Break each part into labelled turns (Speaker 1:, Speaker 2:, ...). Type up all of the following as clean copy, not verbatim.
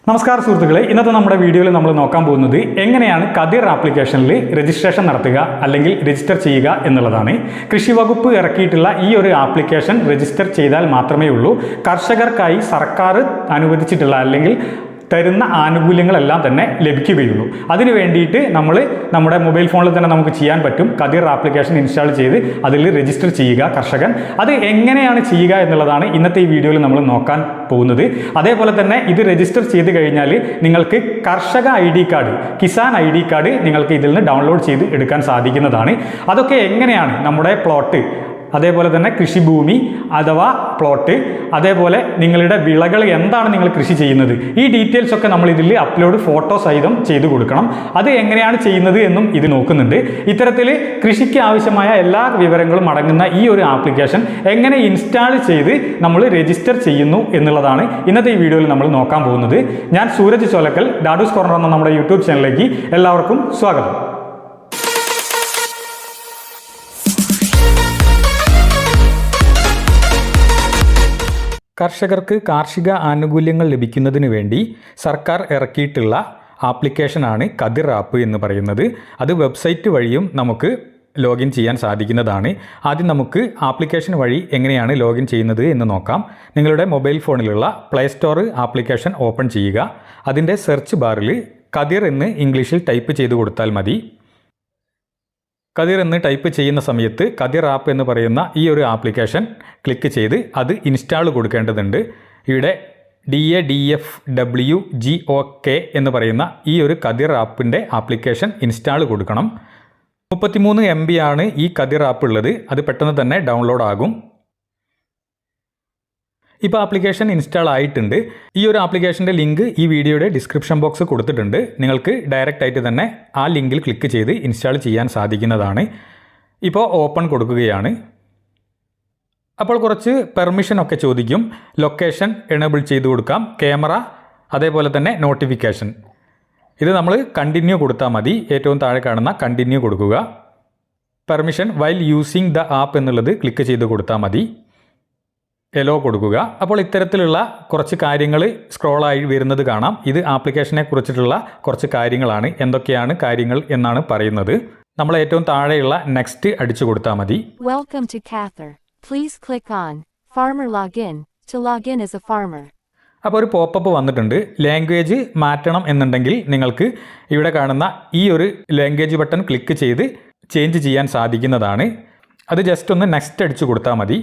Speaker 1: നമസ്കാരം സുഹൃത്തുക്കളെ, ഇന്നത്തെ നമ്മുടെ വീഡിയോയിൽ നമ്മൾ നോക്കാൻ പോകുന്നത് എങ്ങനെയാണ് കതിർ ആപ്ലിക്കേഷനിൽ രജിസ്ട്രേഷൻ നടത്തുക അല്ലെങ്കിൽ രജിസ്റ്റർ ചെയ്യുക എന്നുള്ളതാണ്. കൃഷി വകുപ്പ് ഇറക്കിയിട്ടുള്ള ഈ ഒരു ആപ്ലിക്കേഷൻ രജിസ്റ്റർ ചെയ്താൽ മാത്രമേ ഉള്ളൂ കർഷകർക്കായി സർക്കാർ അനുവദിച്ചിട്ടുള്ള അല്ലെങ്കിൽ തരുന്ന ആനുകൂല്യങ്ങളെല്ലാം തന്നെ ലഭിക്കുകയുള്ളൂ. അതിന് വേണ്ടിയിട്ട് നമ്മുടെ മൊബൈൽ ഫോണിൽ തന്നെ നമുക്ക് ചെയ്യാൻ പറ്റും. കതിർ ആപ്ലിക്കേഷൻ ഇൻസ്റ്റാൾ ചെയ്ത് അതിൽ രജിസ്റ്റർ ചെയ്യുക കർഷകൻ. അത് എങ്ങനെയാണ് ചെയ്യുക എന്നുള്ളതാണ് ഇന്നത്തെ ഈ വീഡിയോയിൽ നമ്മൾ നോക്കാൻ പോകുന്നത്. അതേപോലെ തന്നെ ഇത് രജിസ്റ്റർ ചെയ്ത് കഴിഞ്ഞാൽ നിങ്ങൾക്ക് കർഷക ID card, Kisan ID card നിങ്ങൾക്ക് ഇതിൽ നിന്ന് ഡൗൺലോഡ് ചെയ്ത് എടുക്കാൻ സാധിക്കുന്നതാണ്. അതൊക്കെ എങ്ങനെയാണ് നമ്മുടെ പ്ലോട്ട്, അതേപോലെ തന്നെ കൃഷിഭൂമി അഥവാ പ്ലോട്ട്, അതേപോലെ നിങ്ങളുടെ വിളകൾ എന്താണ് നിങ്ങൾ കൃഷി ചെയ്യുന്നത്, ഈ ഡീറ്റെയിൽസ് ഒക്കെ നമ്മൾ ഇതിൽ അപ്ലോഡ് ഫോട്ടോ സഹിതം ചെയ്തു കൊടുക്കണം. അത് എങ്ങനെയാണ് ചെയ്യുന്നത് എന്നും ഇത് നോക്കുന്നുണ്ട്. ഇത്തരത്തിൽ കൃഷിക്ക് ആവശ്യമായ എല്ലാ വിവരങ്ങളും അടങ്ങുന്ന ഈ ഒരു ആപ്ലിക്കേഷൻ എങ്ങനെ ഇൻസ്റ്റാൾ ചെയ്ത് നമ്മൾ രജിസ്റ്റർ ചെയ്യുന്നു എന്നുള്ളതാണ് ഇന്നത്തെ ഈ വീഡിയോയിൽ നമ്മൾ നോക്കാൻ പോകുന്നത്. ഞാൻ സൂരജ് ചോലക്കൽ, ഡാഡൂസ് കോർണർ എന്ന നമ്മുടെ യൂട്യൂബ് ചാനലിലേക്ക് എല്ലാവർക്കും സ്വാഗതം. കർഷകർക്ക് കാർഷിക ആനുകൂല്യങ്ങൾ ലഭിക്കുന്നതിന് വേണ്ടി സർക്കാർ ഇറക്കിയിട്ടുള്ള ആപ്ലിക്കേഷനാണ് കതിർ ആപ്പ് എന്ന് പറയുന്നത്. അത് വെബ്സൈറ്റ് വഴിയും നമുക്ക് ലോഗിൻ ചെയ്യാൻ സാധിക്കുന്നതാണ്. ആദ്യം നമുക്ക് ആപ്ലിക്കേഷൻ വഴി എങ്ങനെയാണ് ലോഗിൻ ചെയ്യുന്നത് എന്ന് നോക്കാം. നിങ്ങളുടെ മൊബൈൽ ഫോണിലുള്ള പ്ലേ സ്റ്റോർ ആപ്ലിക്കേഷൻ ഓപ്പൺ ചെയ്യുക. അതിൻ്റെ സെർച്ച് ബാറിൽ കതിർ എന്ന് ഇംഗ്ലീഷിൽ ടൈപ്പ് ചെയ്ത് കൊടുത്താൽ മതി. കതിർ എന്ന് ടൈപ്പ് ചെയ്യുന്ന സമയത്ത് കതിർ ആപ്പ് എന്ന് പറയുന്ന ഈ ഒരു ആപ്ലിക്കേഷൻ ക്ലിക്ക് ചെയ്ത് അത് ഇൻസ്റ്റാൾ കൊടുക്കേണ്ടതുണ്ട്. ഇവിടെ DADFWGOK എന്ന് പറയുന്ന ഈ ഒരു കതിർ ആപ്പിൻ്റെ ആപ്ലിക്കേഷൻ ഇൻസ്റ്റാൾ കൊടുക്കണം. 33 MB ആണ് ഈ കതിർ ആപ്പ് ഉള്ളത്. അത് പെട്ടെന്ന് തന്നെ ഡൗൺലോഡ് ആകും. ഇപ്പോൾ ആപ്ലിക്കേഷൻ ഇൻസ്റ്റാൾ ആയിട്ടുണ്ട്. ഈ ഒരു ആപ്ലിക്കേഷൻ്റെ ലിങ്ക് ഈ വീഡിയോയുടെ ഡിസ്ക്രിപ്ഷൻ ബോക്സ് കൊടുത്തിട്ടുണ്ട്. നിങ്ങൾക്ക് ഡയറക്റ്റ് ആയിട്ട് തന്നെ ആ ലിങ്കിൽ ക്ലിക്ക് ചെയ്ത് ഇൻസ്റ്റാൾ ചെയ്യാൻ സാധിക്കുന്നതാണ്. ഇപ്പോൾ ഓപ്പൺ കൊടുക്കുകയാണ്. അപ്പോൾ കുറച്ച് പെർമിഷനൊക്കെ ചോദിക്കും. ലൊക്കേഷൻ എനേബിൾ ചെയ്ത് കൊടുക്കാം, ക്യാമറ, അതേപോലെ തന്നെ നോട്ടിഫിക്കേഷൻ. ഇത് നമ്മൾ കണ്ടിന്യൂ കൊടുത്താൽ മതി. ഏറ്റവും താഴെ കാണുന്ന കണ്ടിന്യൂ കൊടുക്കുക. Permission while using the app എന്നുള്ളത് ക്ലിക്ക് ചെയ്ത് കൊടുത്താൽ മതി. എലോ കൊടുക്കുക. അപ്പോൾ ഇത്തരത്തിലുള്ള കുറച്ച് കാര്യങ്ങൾ സ്ക്രോളായി വരുന്നത് കാണാം. ഇത് ആപ്ലിക്കേഷനെ കുറിച്ചിട്ടുള്ള കുറച്ച് കാര്യങ്ങളാണ്. എന്തൊക്കെയാണ് കാര്യങ്ങൾ എന്നാണ് പറയുന്നത്. നമ്മൾ ഏറ്റവും താഴെയുള്ള നെക്സ്റ്റ് അടിച്ചു കൊടുത്താൽ മതി.
Speaker 2: Welcome to Cather. Please click on Farmer Login to log in as a farmer.
Speaker 1: അപ്പോൾ ഒരു പോപ്പപ്പ് വന്നിട്ടുണ്ട്. ലാംഗ്വേജ് മാറ്റണം എന്നുണ്ടെങ്കിൽ നിങ്ങൾക്ക് ഇവിടെ കാണുന്ന ഈ ഒരു ലാംഗ്വേജ് ബട്ടൺ ക്ലിക്ക് ചെയ്ത് ചേഞ്ച് ചെയ്യാൻ സാധിക്കുന്നതാണ്. അത് ജസ്റ്റ് ഒന്ന് നെക്സ്റ്റ് അടിച്ചു കൊടുത്താൽ മതി.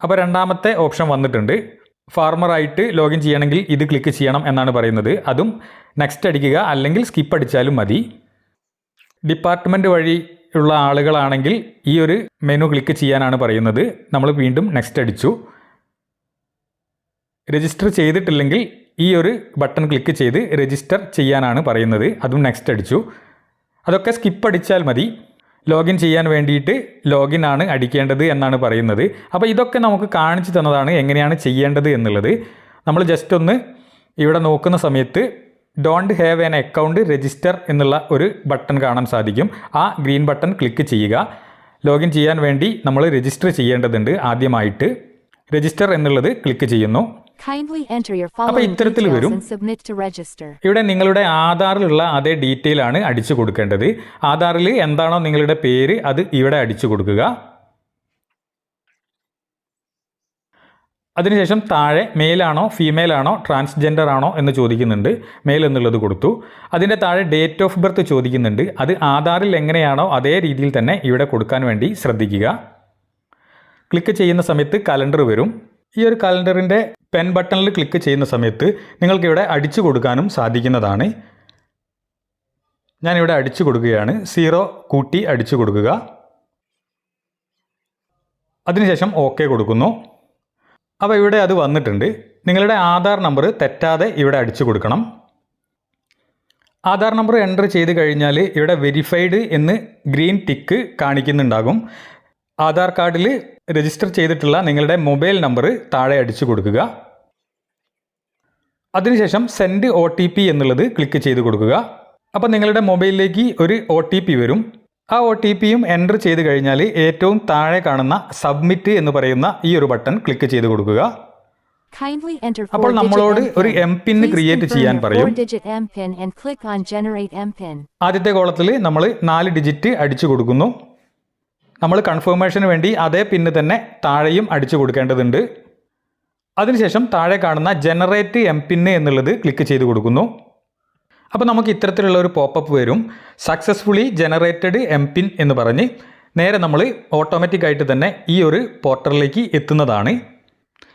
Speaker 1: അപ്പോൾ രണ്ടാമത്തെ ഓപ്ഷൻ വന്നിട്ടുണ്ട്. ഫാർമറായിട്ട് ലോഗിൻ ചെയ്യണമെങ്കിൽ ഇത് ക്ലിക്ക് ചെയ്യണം എന്നാണ് പറയുന്നത്. അതും നെക്സ്റ്റ് അടിക്കുക, അല്ലെങ്കിൽ സ്കിപ്പ് അടിച്ചാലും മതി. ഡിപ്പാർട്ട്മെൻറ്റ് വഴി ഉള്ള ആളുകളാണെങ്കിൽ ഈ ഒരു മെനു ക്ലിക്ക് ചെയ്യാനാണ് പറയുന്നത്. നമ്മൾ വീണ്ടും നെക്സ്റ്റ് അടിച്ചു. രജിസ്റ്റർ ചെയ്തിട്ടില്ലെങ്കിൽ ഈ ഒരു ബട്ടൺ ക്ലിക്ക് ചെയ്ത് രജിസ്റ്റർ ചെയ്യാനാണ് പറയുന്നത്. അതും നെക്സ്റ്റ് അടിച്ചു. അതൊക്കെ സ്കിപ്പ് അടിച്ചാൽ മതി. ലോഗിൻ ചെയ്യാൻ വേണ്ടിയിട്ട് ലോഗിൻ ആണ് അടിക്കേണ്ടത് എന്നാണ് പറയുന്നത്. അപ്പോൾ ഇതൊക്കെ നമുക്ക് കാണിച്ചു തന്നതാണ് എങ്ങനെയാണ് ചെയ്യേണ്ടത് എന്നുള്ളത്. നമ്മൾ ജസ്റ്റ് ഒന്ന് ഇവിടെ നോക്കുന്ന സമയത്ത് don't have an account register എന്നുള്ള ഒരു ബട്ടൺ കാണാൻ സാധിക്കും. ആ ഗ്രീൻ ബട്ടൺ ക്ലിക്ക് ചെയ്യുക. ലോഗിൻ ചെയ്യാൻ വേണ്ടി നമ്മൾ രജിസ്റ്റർ ചെയ്യേണ്ടതുണ്ട്. ആദ്യമായിട്ട് രജിസ്റ്റർ എന്നുള്ളത് ക്ലിക്ക് ചെയ്യുന്നു. അപ്പോൾ ഇത്തരത്തിൽ വരും. ഇവിടെ നിങ്ങളുടെ ആധാറിലുള്ള അതേ ഡീറ്റെയിൽ ആണ് അടിച്ചു കൊടുക്കേണ്ടത്. ആധാറിൽ എന്താണോ നിങ്ങളുടെ പേര് അത് ഇവിടെ അടിച്ചു കൊടുക്കുക. അതിനുശേഷം താഴെ മെയിലാണോ ഫീമെയിൽ ആണോ ട്രാൻസ്ജെൻഡർ ആണോ എന്ന് ചോദിക്കുന്നുണ്ട്. മെയിൽ എന്നുള്ളത് കൊടുത്തു. അതിൻ്റെ താഴെ ഡേറ്റ് ഓഫ് ബർത്ത് ചോദിക്കുന്നുണ്ട്. അത് ആധാറിൽ എങ്ങനെയാണോ അതേ രീതിയിൽ തന്നെ ഇവിടെ കൊടുക്കാൻ വേണ്ടി ശ്രദ്ധിക്കുക. ക്ലിക്ക് ചെയ്യുന്ന സമയത്ത് കലണ്ടർ വരും. ഈ ഒരു കലണ്ടറിൻ്റെ പെൻ ബട്ടണിൽ ക്ലിക്ക് ചെയ്യുന്ന സമയത്ത് നിങ്ങൾക്കിവിടെ അടിച്ചു കൊടുക്കാനും സാധിക്കുന്നതാണ്. ഞാനിവിടെ അടിച്ചു കൊടുക്കുകയാണ്. 0 കൂട്ടി അടിച്ചു കൊടുക്കുക. അതിനുശേഷം ഓക്കെ കൊടുക്കുന്നു. അപ്പോൾ ഇവിടെ അത് വന്നിട്ടുണ്ട്. നിങ്ങളുടെ ആധാർ നമ്പർ തെറ്റാതെ ഇവിടെ അടിച്ചു കൊടുക്കണം. ആധാർ നമ്പർ എൻ്റർ ചെയ്ത് കഴിഞ്ഞാൽ ഇവിടെ വെരിഫൈഡ് എന്ന് ഗ്രീൻ ടിക്ക് കാണിക്കുന്നുണ്ടാകും. ആധാർ കാർഡിൽ രജിസ്റ്റർ ചെയ്തിട്ടുള്ള നിങ്ങളുടെ മൊബൈൽ നമ്പർ താഴെ അടിച്ചു കൊടുക്കുക. അതിനുശേഷം സെൻഡ് OTP എന്നുള്ളത് ക്ലിക്ക് ചെയ്ത് കൊടുക്കുക. അപ്പോൾ നിങ്ങളുടെ മൊബൈലിലേക്ക് ഒരു OTP വരും. ആ OTPയും എൻ്റർ ചെയ്ത് കഴിഞ്ഞാൽ ഏറ്റവും താഴെ കാണുന്ന സബ്മിറ്റ് എന്ന് പറയുന്ന ഈ ഒരു ബട്ടൺ ക്ലിക്ക് ചെയ്ത് കൊടുക്കുക.
Speaker 2: Kindly enter
Speaker 1: അപ്പോൾ
Speaker 2: 4-digit
Speaker 1: നമ്മളോട് ഒരു
Speaker 2: MPIN.
Speaker 1: MPIN
Speaker 2: Please
Speaker 1: create
Speaker 2: confirm
Speaker 1: ചെയ്യാൻ
Speaker 2: your
Speaker 1: പറയും.
Speaker 2: 4-digit MPIN and click on Generate MPIN.
Speaker 1: ആദ്യത്തെ കോളത്തിൽ നമ്മൾ 4 ഡിജിറ്റ് അടിച്ചു കൊടുക്കുന്നു. നമ്മൾ കൺഫർമേഷന് വേണ്ടി അതേ പിന്ന് തന്നെ താഴെയും അടിച്ചു കൊടുക്കേണ്ടതുണ്ട്. അതിനുശേഷം താഴെ കാണുന്ന ജനറേറ്റ് MPIN എന്നുള്ളത് ക്ലിക്ക് ചെയ്ത് കൊടുക്കുന്നു. അപ്പോൾ നമുക്ക് ഇത്തരത്തിലുള്ള ഒരു പോപ്പപ്പ് വരും. സക്സസ്ഫുള്ളി ജനറേറ്റഡ് MPIN എന്ന് പറഞ്ഞ് നേരെ നമ്മൾ ഓട്ടോമാറ്റിക്കായിട്ട് തന്നെ ഈ ഒരു പോർട്ടലിലേക്ക് എത്തുന്നതാണ്.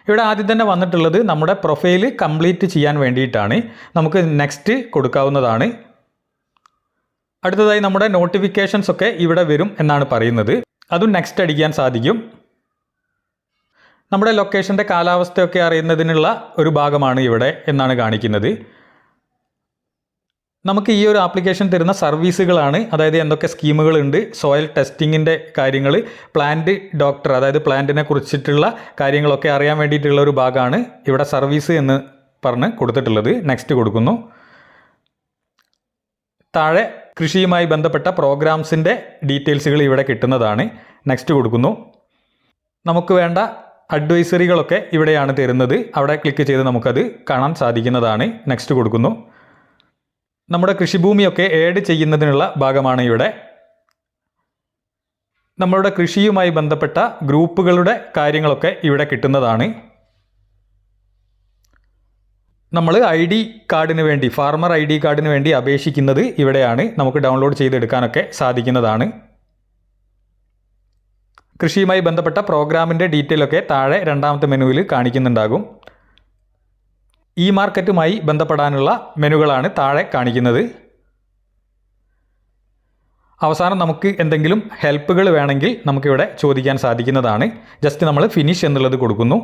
Speaker 1: ഇവിടെ ആദ്യം തന്നെ വന്നിട്ടുള്ളത് നമ്മുടെ പ്രൊഫൈൽ കംപ്ലീറ്റ് ചെയ്യാൻ വേണ്ടിയിട്ടാണ്. നമുക്ക് നെക്സ്റ്റ് കൊടുക്കാവുന്നതാണ്. അടുത്തതായി നമ്മുടെ നോട്ടിഫിക്കേഷൻസ് ഒക്കെ ഇവിടെ വരും എന്നാണ് പറയുന്നത്. അതും നെക്സ്റ്റ് അടിക്കാൻ സാധിക്കും. നമ്മുടെ ലൊക്കേഷൻ്റെ കാലാവസ്ഥയൊക്കെ അറിയുന്നതിനുള്ള ഒരു ഭാഗമാണ് ഇവിടെ എന്നാണ് കാണിക്കുന്നത്. നമുക്ക് ഈ ഒരു ആപ്ലിക്കേഷൻ തരുന്ന സർവീസുകളാണ്, അതായത് എന്തൊക്കെ സ്കീമുകളുണ്ട്, സോയിൽ ടെസ്റ്റിങ്ങിൻ്റെ കാര്യങ്ങൾ, പ്ലാന്റ് ഡോക്ടർ, അതായത് പ്ലാന്റിനെ കുറിച്ചിട്ടുള്ള കാര്യങ്ങളൊക്കെ അറിയാൻ വേണ്ടിയിട്ടുള്ള ഒരു ഭാഗമാണ് ഇവിടെ സർവീസ് എന്ന് പറഞ്ഞ് കൊടുത്തിട്ടുള്ളത്. നെക്സ്റ്റ് കൊടുക്കുന്നു. താഴെ കൃഷിയുമായി ബന്ധപ്പെട്ട പ്രോഗ്രാംസിൻ്റെ ഡീറ്റെയിൽസുകൾ ഇവിടെ കിട്ടുന്നതാണ്. നെക്സ്റ്റ് കൊടുക്കുന്നു. നമുക്ക് വേണ്ട അഡ്വൈസറികളൊക്കെ ഇവിടെയാണ് തരുന്നത്. അവിടെ ക്ലിക്ക് ചെയ്ത് നമുക്കത് കാണാൻ സാധിക്കുന്നതാണ്. നെക്സ്റ്റ് കൊടുക്കുന്നു. നമ്മുടെ കൃഷിഭൂമിയൊക്കെ ഏഡ് ചെയ്യുന്നതിനുള്ള ഭാഗമാണ് ഇവിടെ. നമ്മളുടെ കൃഷിയുമായി ബന്ധപ്പെട്ട ഗ്രൂപ്പുകളുടെ കാര്യങ്ങളൊക്കെ ഇവിടെ കിട്ടുന്നതാണ്. നമ്മൾ ID കാർഡിന് വേണ്ടി, ഫാർമർ ID കാർഡിന് വേണ്ടി അപേക്ഷിക്കുന്നത് ഇവിടെയാണ്. നമുക്ക് ഡൗൺലോഡ് ചെയ്തെടുക്കാനൊക്കെ സാധിക്കുന്നതാണ്. കൃഷിയുമായി ബന്ധപ്പെട്ട പ്രോഗ്രാമിൻ്റെ ഡീറ്റെയിൽ ഒക്കെ താഴെ രണ്ടാമത്തെ മെനുവിൽ കാണിക്കുന്നുണ്ടാകും. മാർക്കറ്റുമായി ബന്ധപ്പെടാനുള്ള മെനുകളാണ് താഴെ കാണിക്കുന്നത്. അവസാനം നമുക്ക് എന്തെങ്കിലും ഹെൽപ്പുകൾ വേണമെങ്കിൽ നമുക്കിവിടെ ചോദിക്കാൻ സാധിക്കുന്നതാണ്. ജസ്റ്റ് നമ്മൾ ഫിനിഷ് എന്നുള്ളത് കൊടുക്കുന്നു.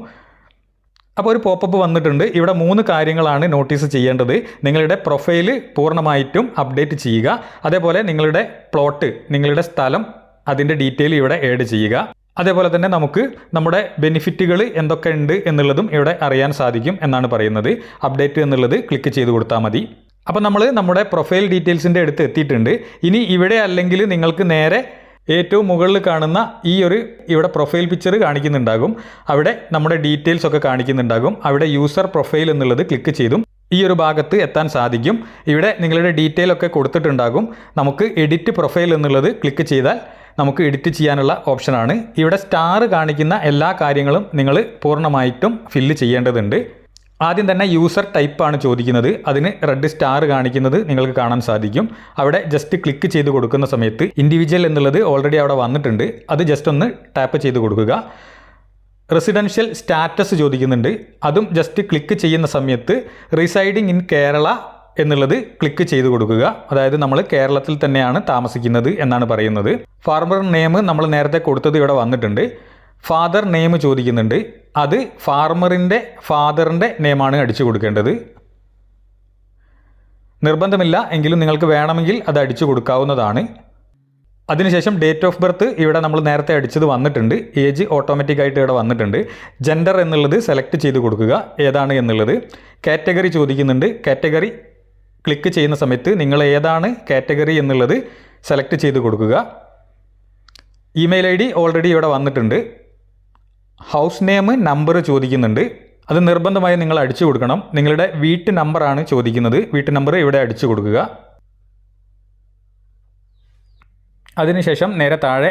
Speaker 1: അപ്പോൾ ഒരു പോപ്പപ്പ് വന്നിട്ടുണ്ട്. ഇവിടെ 3 കാര്യങ്ങളാണ് നോട്ടീസ് ചെയ്യേണ്ടത്. നിങ്ങളുടെ പ്രൊഫൈൽ പൂർണ്ണമായിട്ടും അപ്ഡേറ്റ് ചെയ്യുക. അതേപോലെ നിങ്ങളുടെ പ്ലോട്ട്, നിങ്ങളുടെ സ്ഥലം, അതിൻ്റെ ഡീറ്റെയിൽ ഇവിടെ ആഡ് ചെയ്യുക. അതേപോലെ തന്നെ നമുക്ക് നമ്മുടെ ബെനിഫിറ്റുകൾ എന്തൊക്കെ ഉണ്ട് എന്നുള്ളതും ഇവിടെ അറിയാൻ സാധിക്കും എന്നാണ് പറയുന്നത്. അപ്ഡേറ്റ് എന്നുള്ളത് ക്ലിക്ക് ചെയ്ത് കൊടുത്താൽ മതി. അപ്പോൾ നമ്മൾ നമ്മുടെ പ്രൊഫൈൽ ഡീറ്റെയിൽസിൻ്റെ അടുത്ത് എത്തിയിട്ടുണ്ട്. ഇനി ഇവിടെ അല്ലെങ്കിൽ നിങ്ങൾക്ക് നേരെ ഏറ്റവും മുകളിൽ കാണുന്ന ഇവിടെ പ്രൊഫൈൽ പിക്ചർ കാണിക്കുന്നുണ്ടാകും. അവിടെ നമ്മുടെ ഡീറ്റെയിൽസ് ഒക്കെ കാണിക്കുന്നുണ്ടാകും. അവിടെ യൂസർ പ്രൊഫൈൽ എന്നുള്ളത് ക്ലിക്ക് ചെയ്തും ഈ ഒരു ഭാഗത്ത് എത്താൻ സാധിക്കും. ഇവിടെ നിങ്ങളുടെ ഡീറ്റെയിൽ ഒക്കെ കൊടുത്തിട്ടുണ്ടാകും. നമുക്ക് എഡിറ്റ് പ്രൊഫൈൽ എന്നുള്ളത് ക്ലിക്ക് ചെയ്താൽ നമുക്ക് എഡിറ്റ് ചെയ്യാനുള്ള ഓപ്ഷനാണ്. ഇവിടെ സ്റ്റാർ കാണിക്കുന്ന എല്ലാ കാര്യങ്ങളും നിങ്ങൾ പൂർണ്ണമായിട്ടും ഫില്ല് ചെയ്യേണ്ടതുണ്ട്. ആദ്യം തന്നെ യൂസർ ടൈപ്പാണ് ചോദിക്കുന്നത്. അതിന് റെഡ് സ്റ്റാർ കാണിക്കുന്നത് നിങ്ങൾക്ക് കാണാൻ സാധിക്കും. അവിടെ ജസ്റ്റ് ക്ലിക്ക് ചെയ്ത് കൊടുക്കുന്ന സമയത്ത് ഇൻഡിവിജ്വൽ എന്നുള്ളത് ഓൾറെഡി അവിടെ വന്നിട്ടുണ്ട്. അത് ജസ്റ്റ് ഒന്ന് ടാപ്പ് ചെയ്ത് കൊടുക്കുക. റെസിഡൻഷ്യൽ സ്റ്റാറ്റസ് ചോദിക്കുന്നുണ്ട്. അതും ജസ്റ്റ് ക്ലിക്ക് ചെയ്യുന്ന സമയത്ത് റിസൈഡിങ് ഇൻ കേരള എന്നുള്ളത് ക്ലിക്ക് ചെയ്ത് കൊടുക്കുക. അതായത് നമ്മൾ കേരളത്തിൽ തന്നെയാണ് താമസിക്കുന്നത് എന്നാണ് പറയുന്നത്. ഫാർമർ നെയിം നമ്മൾ നേരത്തെ കൊടുത്തത് ഇവിടെ വന്നിട്ടുണ്ട്. ഫാദർ നെയിം ചോദിക്കുന്നുണ്ട്. അത് ഫാദറിൻ്റെ നെയിമാണ് അടിച്ചു കൊടുക്കേണ്ടത്. നിർബന്ധമില്ല, എങ്കിലും നിങ്ങൾക്ക് വേണമെങ്കിൽ അത് അടിച്ചു കൊടുക്കാവുന്നതാണ്. അതിനുശേഷം ഡേറ്റ് ഓഫ് ബർത്ത് ഇവിടെ നമ്മൾ നേരത്തെ അടിച്ചത് വന്നിട്ടുണ്ട്. ഏജ് ഓട്ടോമാറ്റിക്കായിട്ട് ഇവിടെ വന്നിട്ടുണ്ട്. ജെൻഡർ എന്നുള്ളത് സെലക്ട് ചെയ്ത് കൊടുക്കുക, ഏതാണ് എന്നുള്ളത്. കാറ്റഗറി ചോദിക്കുന്നുണ്ട്. കാറ്റഗറി ക്ലിക്ക് ചെയ്യുന്ന സമയത്ത് നിങ്ങൾ ഏതാണ് കാറ്റഗറി എന്നുള്ളത് സെലക്ട് ചെയ്ത് കൊടുക്കുക. ഇമെയിൽ ID ഓൾറെഡി ഇവിടെ വന്നിട്ടുണ്ട്. ഹൗസ് നെയിം നമ്പർ ചോദിക്കുന്നുണ്ട്. അത് നിർബന്ധമായി നിങ്ങൾ അടിച്ചു കൊടുക്കണം. നിങ്ങളുടെ വീട്ട് നമ്പറാണ് ചോദിക്കുന്നത്. വീട്ട് നമ്പർ ഇവിടെ അടിച്ചു കൊടുക്കുക. അതിനുശേഷം നേരെ താഴെ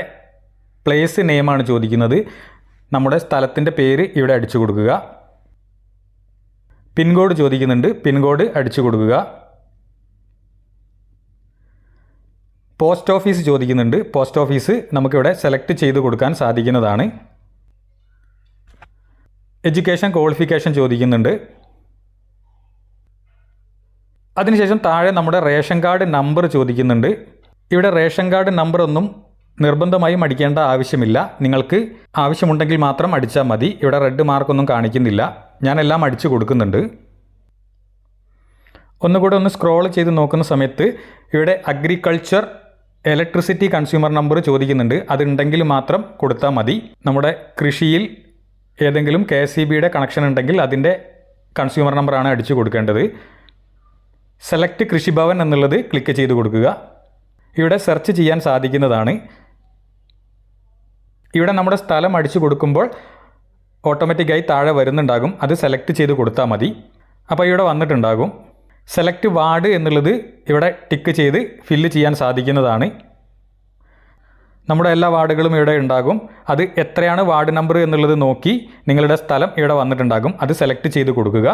Speaker 1: പ്ലേസ് നെയിമാണ് ചോദിക്കുന്നത്. നമ്മുടെ സ്ഥലത്തിൻ്റെ പേര് ഇവിടെ അടിച്ചു കൊടുക്കുക. പിൻകോഡ് ചോദിക്കുന്നുണ്ട്. പിൻകോഡ് അടിച്ചു കൊടുക്കുക. പോസ്റ്റ് ഓഫീസ് ചോദിക്കുന്നുണ്ട്. പോസ്റ്റ് ഓഫീസ് നമുക്കിവിടെ സെലക്ട് ചെയ്ത് കൊടുക്കാൻ സാധിക്കുന്നതാണ്. എഡ്യൂക്കേഷൻ ക്വാളിഫിക്കേഷൻ ചോദിക്കുന്നുണ്ട്. അതിനുശേഷം താഴെ നമ്മുടെ റേഷൻ കാർഡ് നമ്പർ ചോദിക്കുന്നുണ്ട്. ഇവിടെ റേഷൻ കാർഡ് നമ്പർ ഒന്നും നിർബന്ധമായും അടിക്കേണ്ട ആവശ്യമില്ല. നിങ്ങൾക്ക് ആവശ്യമുണ്ടെങ്കിൽ മാത്രം അടിച്ചാൽ മതി. ഇവിടെ റെഡ് മാർക്കൊന്നും കാണിക്കുന്നില്ല. ഞാനെല്ലാം അടിച്ചു കൊടുക്കുന്നുണ്ട്. ഒന്നുകൂടെ ഒന്ന് സ്ക്രോൾ ചെയ്ത് നോക്കുന്ന സമയത്ത് ഇവിടെ അഗ്രികൾച്ചർ ഇലക്ട്രിസിറ്റി കൺസ്യൂമർ നമ്പർ ചോദിക്കുന്നുണ്ട്. അതുണ്ടെങ്കിൽ മാത്രം കൊടുത്താൽ മതി. നമ്മുടെ കൃഷിയിൽ ഏതെങ്കിലും KCBയുടെ കണക്ഷൻ ഉണ്ടെങ്കിൽ അതിൻ്റെ കൺസ്യൂമർ നമ്പറാണ് അടിച്ചു കൊടുക്കേണ്ടത്. സെലക്ട് കൃഷിഭവൻ എന്നുള്ളത് ക്ലിക്ക് ചെയ്ത് കൊടുക്കുക. ഇവിടെ സെർച്ച് ചെയ്യാൻ സാധിക്കുന്നതാണ്. ഇവിടെ നമ്മുടെ സ്ഥലം അടിച്ചു കൊടുക്കുമ്പോൾ ഓട്ടോമാറ്റിക്കായി താഴെ വരുന്നുണ്ടാകും. അത് സെലക്ട് ചെയ്ത് കൊടുത്താൽ മതി. അപ്പോൾ ഇവിടെ വന്നിട്ടുണ്ടാകും. സെലക്ട് വാർഡ് എന്നുള്ളത് ഇവിടെ ടിക്ക് ചെയ്ത് ഫില്ല് ചെയ്യാൻ സാധിക്കുന്നതാണ്. നമ്മുടെ എല്ലാ വാർഡുകളും ഇവിടെ ഉണ്ടാകും. അത് എത്രയാണ് വാർഡ് നമ്പർ എന്നുള്ളത് നോക്കി നിങ്ങളുടെ സ്ഥലം ഇവിടെ വന്നിട്ടുണ്ടാകും. അത് സെലക്ട് ചെയ്ത് കൊടുക്കുക.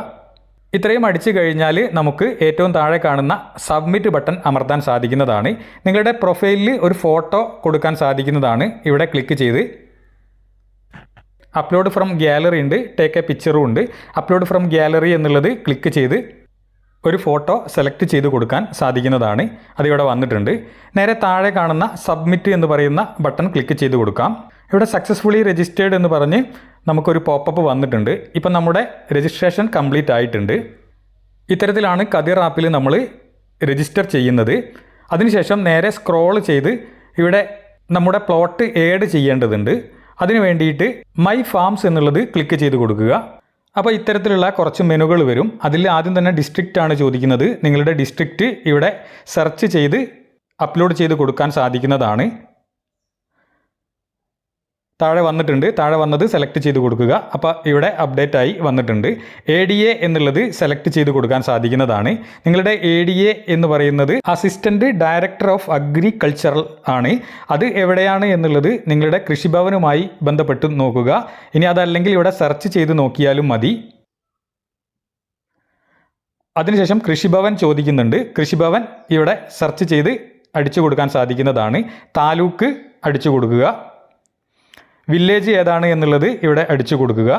Speaker 1: ഇത്രയും അടിച്ചു കഴിഞ്ഞാൽ നമുക്ക് ഏറ്റവും താഴെ കാണുന്ന സബ്മിറ്റ് ബട്ടൺ അമർത്താൻ സാധിക്കുന്നതാണ്. നിങ്ങളുടെ പ്രൊഫൈലിൽ ഒരു ഫോട്ടോ കൊടുക്കാൻ സാധിക്കുന്നതാണ്. ഇവിടെ ക്ലിക്ക് ചെയ്ത് അപ്ലോഡ് ഫ്രം ഗാലറി ഉണ്ട്, ടേക്ക് എ പിക്ചറും ഉണ്ട്. അപ്ലോഡ് ഫ്രം ഗാലറി എന്നുള്ളത് ക്ലിക്ക് ചെയ്ത് ഒരു ഫോട്ടോ സെലക്ട് ചെയ്ത് കൊടുക്കാൻ സാധിക്കുന്നതാണ്. അതിവിടെ വന്നിട്ടുണ്ട്. നേരെ താഴെ കാണുന്ന സബ്മിറ്റ് എന്ന് പറയുന്ന ബട്ടൺ ക്ലിക്ക് ചെയ്ത് കൊടുക്കാം. ഇവിടെ സക്സസ്ഫുള്ളി രജിസ്റ്റേർഡ് എന്ന് പറഞ്ഞ് നമുക്കൊരു പോപ്പപ്പ് വന്നിട്ടുണ്ട്. ഇപ്പം നമ്മുടെ രജിസ്ട്രേഷൻ കംപ്ലീറ്റ് ആയിട്ടുണ്ട്. ഇത്തരത്തിലാണ് കതിർ ആപ്പിൽ നമ്മൾ രജിസ്റ്റർ ചെയ്യുന്നത്. അതിനുശേഷം നേരെ സ്ക്രോൾ ചെയ്ത് ഇവിടെ നമ്മുടെ പ്ലോട്ട് ഏഡ് ചെയ്യേണ്ടതുണ്ട്. അതിന് വേണ്ടിയിട്ട് മൈ ഫാംസ് എന്നുള്ളത് ക്ലിക്ക് ചെയ്ത് കൊടുക്കുക. അപ്പോൾ ഇത്തരത്തിലുള്ള കുറച്ച് മെനുകൾ വരും. അതിൽ ആദ്യം തന്നെ ഡിസ്ട്രിക്റ്റ് ആണ് ചോദിക്കുന്നത്. നിങ്ങളുടെ ഡിസ്ട്രിക്റ്റ് ഇവിടെ സെർച്ച് ചെയ്ത് അപ്ലോഡ് ചെയ്ത് കൊടുക്കാൻ സാധിക്കുന്നതാണ്. താഴെ വന്നിട്ടുണ്ട്. താഴെ വന്നത് സെലക്ട് ചെയ്ത് കൊടുക്കുക. അപ്പോൾ ഇവിടെ അപ്ഡേറ്റ് ആയി വന്നിട്ടുണ്ട്. ADA എന്നുള്ളത് സെലക്ട് ചെയ്ത് കൊടുക്കാൻ സാധിക്കുന്നതാണ്. നിങ്ങളുടെ ADA എന്ന് പറയുന്നത് അസിസ്റ്റന്റ് ഡയറക്ടർ ഓഫ് അഗ്രികൾച്ചറൽ ആണ്. അത് എവിടെയാണ് എന്നുള്ളത് നിങ്ങളുടെ കൃഷിഭവനുമായി ബന്ധപ്പെട്ട് നോക്കുക. ഇനി അതല്ലെങ്കിൽ ഇവിടെ സെർച്ച് ചെയ്ത് നോക്കിയാലും മതി. അതിനുശേഷം കൃഷിഭവൻ ചോദിക്കുന്നുണ്ട്. കൃഷിഭവൻ ഇവിടെ സെർച്ച് ചെയ്ത് അടിച്ചു കൊടുക്കാൻ സാധിക്കുന്നതാണ്. താലൂക്ക് അടിച്ചു കൊടുക്കുക. വില്ലേജ് ഏതാണ് എന്നുള്ളത് ഇവിടെ അടിച്ചു കൊടുക്കുക.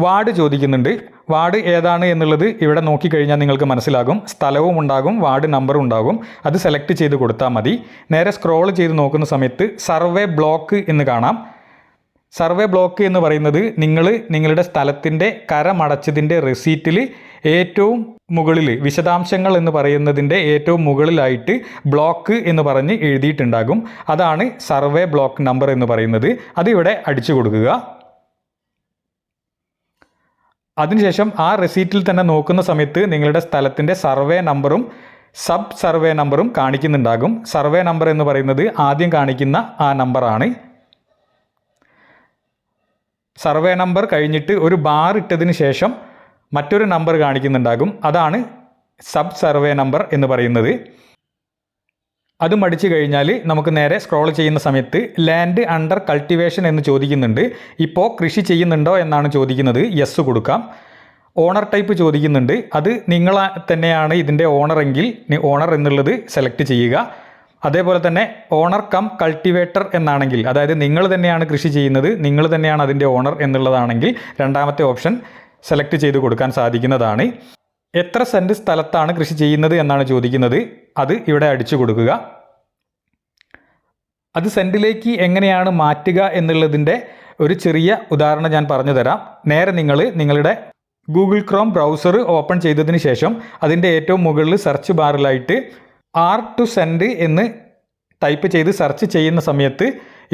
Speaker 1: വാർഡ് ചോദിക്കുന്നുണ്ട്. വാർഡ് ഏതാണ് എന്നുള്ളത് ഇവിടെ നോക്കിക്കഴിഞ്ഞാൽ നിങ്ങൾക്ക് മനസ്സിലാകും. സ്ഥലവും ഉണ്ടാകും, വാർഡ് നമ്പറും ഉണ്ടാകും. അത് സെലക്ട് ചെയ്ത് കൊടുത്താൽ മതി. നേരെ സ്ക്രോൾ ചെയ്ത് നോക്കുന്ന സമയത്ത് സർവേ ബ്ലോക്ക് എന്ന് കാണാം. സർവേ ബ്ലോക്ക് എന്ന് പറയുന്നത് നിങ്ങളുടെ സ്ഥലത്തിൻ്റെ കരമടച്ചതിൻ്റെ റെസീറ്റിൽ ഏറ്റവും മുകളിൽ വിശദാംശങ്ങൾ എന്ന് പറയുന്നതിൻ്റെ ഏറ്റവും മുകളിലായിട്ട് ബ്ലോക്ക് എന്ന് പറഞ്ഞ് എഴുതിയിട്ടുണ്ടാകും. അതാണ് സർവേ ബ്ലോക്ക് നമ്പർ എന്ന് പറയുന്നത്. അതിവിടെ അടിച്ചു കൊടുക്കുക. അതിനുശേഷം ആ റെസീറ്റിൽ തന്നെ നോക്കുന്ന സമയത്ത് നിങ്ങളുടെ സ്ഥലത്തിൻ്റെ സർവേ നമ്പറും സബ് സർവേ നമ്പറും കാണിക്കുന്നുണ്ടാകും. സർവേ നമ്പർ എന്ന് പറയുന്നത് ആദ്യം കാണിക്കുന്ന ആ നമ്പറാണ്. സർവേ നമ്പർ കഴിഞ്ഞിട്ട് ഒരു ബാർ ഇട്ടതിന് ശേഷം മറ്റൊരു നമ്പർ കാണിക്കുന്നുണ്ടാകും. അതാണ് സബ് സർവേ നമ്പർ എന്ന് പറയുന്നത്. അതും അടിച്ചു കഴിഞ്ഞാൽ നമുക്ക് നേരെ സ്ക്രോൾ ചെയ്യുന്ന സമയത്ത് ലാൻഡ് അണ്ടർ കൾട്ടിവേഷൻ എന്ന് ചോദിക്കുന്നുണ്ട്. ഇപ്പോൾ കൃഷി ചെയ്യുന്നുണ്ടോ എന്നാണ് ചോദിക്കുന്നത്. യെസ് കൊടുക്കാം. ഓണർ ടൈപ്പ് ചോദിക്കുന്നുണ്ട്. അത് നിങ്ങൾ തന്നെയാണ് ഇതിൻ്റെ ഓണറെങ്കിൽ ഓണർ എന്നുള്ളത് സെലക്ട് ചെയ്യുക. അതേപോലെ തന്നെ ഓണർ കം കൾട്ടിവേറ്റർ എന്നാണെങ്കിൽ, അതായത് നിങ്ങൾ തന്നെയാണ് കൃഷി ചെയ്യുന്നത്, നിങ്ങൾ തന്നെയാണ് അതിൻ്റെ ഓണർ എന്നുള്ളതാണെങ്കിൽ രണ്ടാമത്തെ ഓപ്ഷൻ സെലക്ട് ചെയ്ത് കൊടുക്കാൻ സാധിക്കുന്നതാണ്. എത്ര സെൻറ്റ് സ്ഥലത്താണ് കൃഷി ചെയ്യുന്നത് എന്നാണ് ചോദിക്കുന്നത്. അത് ഇവിടെ അടിച്ചു കൊടുക്കുക. അത് സെൻറ്റിലേക്ക് എങ്ങനെയാണ് മാറ്റുക എന്നുള്ളതിൻ്റെ ഒരു ചെറിയ ഉദാഹരണം ഞാൻ പറഞ്ഞു തരാം. നേരെ നിങ്ങളുടെ ഗൂഗിൾ ക്രോം ബ്രൗസർ ഓപ്പൺ ചെയ്തതിന് ശേഷം അതിൻ്റെ ഏറ്റവും മുകളിൽ സെർച്ച് ബാറിലായിട്ട് R to send എന്ന് ടൈപ്പ് ചെയ്ത് സെർച്ച് ചെയ്യുന്ന സമയത്ത്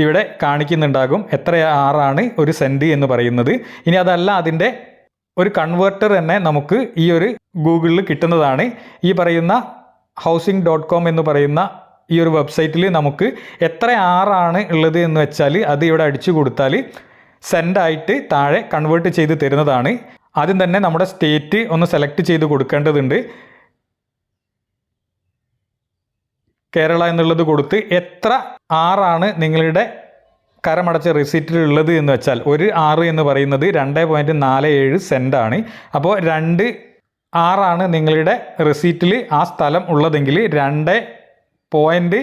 Speaker 1: ഇവിടെ കാണിക്കുന്നുണ്ടാകും എത്ര ആറാണ് ഒരു സെൻറ്റ് എന്ന് പറയുന്നത്. ഇനി അതല്ല, അതിൻ്റെ ഒരു കൺവേർട്ടർ തന്നെ നമുക്ക് ഈ ഒരു ഗൂഗിളിൽ കിട്ടുന്നതാണ്. ഈ പറയുന്ന housing.com എന്ന് പറയുന്ന ഈ ഒരു വെബ്സൈറ്റിൽ നമുക്ക് എത്ര ആറാണ് ഉള്ളത് എന്ന് വെച്ചാൽ അത് ഇവിടെ അടിച്ചു കൊടുത്താൽ സെൻഡായിട്ട് താഴെ കൺവേർട്ട് ചെയ്ത് തരുന്നതാണ്. ആദ്യം തന്നെ നമ്മുടെ സ്റ്റേറ്റ് ഒന്ന് സെലക്ട് ചെയ്ത് കൊടുക്കേണ്ടതുണ്ട്. കേരള എന്നുള്ളത് കൊടുത്ത് എത്ര ആറാണ് നിങ്ങളുടെ കരമടച്ച റെസീറ്റിലുള്ളത് എന്ന് വെച്ചാൽ ഒരു 6 എന്ന് പറയുന്നത് 2.47 സെൻറ്റാണ്. അപ്പോൾ 2 ആറാണ് നിങ്ങളുടെ റെസീറ്റിൽ ആ സ്ഥലം ഉള്ളതെങ്കിൽ 2.3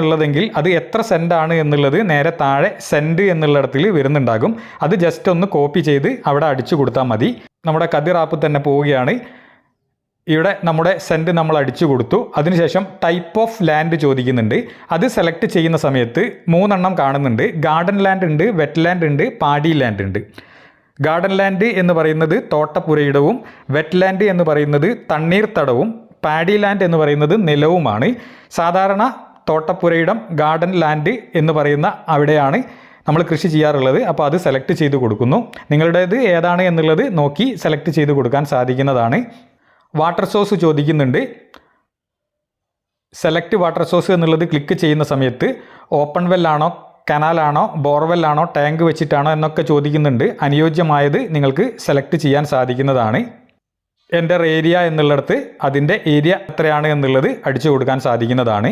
Speaker 1: ഉള്ളതെങ്കിൽ അത് എത്ര സെൻറ്റാണ് എന്നുള്ളത് നേരെ താഴെ സെൻറ്റ് എന്നുള്ളിടത്തിൽ വരുന്നുണ്ടാകും. അത് ജസ്റ്റ് ഒന്ന് കോപ്പി ചെയ്ത് അവിടെ അടിച്ചു കൊടുത്താൽ മതി. നമ്മുടെ കതിർ ആപ്പ് തന്നെ പോവുകയാണ്. ഇവിടെ നമ്മുടെ സെൻറ്റ് നമ്മൾ അടിച്ചു കൊടുത്തു. അതിനുശേഷം ടൈപ്പ് ഓഫ് ലാൻഡ് ചോദിക്കുന്നുണ്ട്. അത് സെലക്ട് ചെയ്യുന്ന സമയത്ത് 3 എണ്ണം കാണുന്നുണ്ട്. ഗാർഡൻ ലാൻഡ് ഉണ്ട്, വെറ്റ് ലാൻഡ് ഉണ്ട്, പാഡി ലാൻഡ് ഉണ്ട്. ഗാർഡൻ ലാൻഡ് എന്ന് പറയുന്നത് തോട്ടപ്പുരയിടവും, വെറ്റ് ലാൻഡ് എന്ന് പറയുന്നത് തണ്ണീർത്തടവും, പാഡി ലാൻഡ് എന്ന് പറയുന്നത് നിലവുമാണ്. സാധാരണ തോട്ടപ്പുരയിടം ഗാർഡൻ ലാൻഡ് എന്ന് പറയുന്ന അവിടെയാണ് നമ്മൾ കൃഷി ചെയ്യാറുള്ളത്. അപ്പോൾ അത് സെലക്ട് ചെയ്ത് കൊടുക്കുന്നു. നിങ്ങളുടേത് ഏതാണ് എന്നുള്ളത് നോക്കി സെലക്ട് ചെയ്ത് കൊടുക്കാൻ സാധിക്കുന്നതാണ്. വാട്ടർ സോഴ്സ് ചോദിക്കുന്നുണ്ട്. സെലക്ട് വാട്ടർ സോഴ്സ് എന്നുള്ളത് ക്ലിക്ക് ചെയ്യുന്ന സമയത്ത് ഓപ്പൺ വെല്ലാണോ, കനാലാണോ, ബോർവെല്ലാണോ, ടാങ്ക് വെച്ചിട്ടാണോ എന്നൊക്കെ ചോദിക്കുന്നുണ്ട്. അനുയോജ്യമായത് നിങ്ങൾക്ക് സെലക്ട് ചെയ്യാൻ സാധിക്കുന്നതാണ്. എൻ്റർ ഏരിയ എന്നുള്ളിടത്ത് അതിൻ്റെ ഏരിയ എത്രയാണ് എന്നുള്ളത് അടിച്ചു കൊടുക്കാൻ സാധിക്കുന്നതാണ്.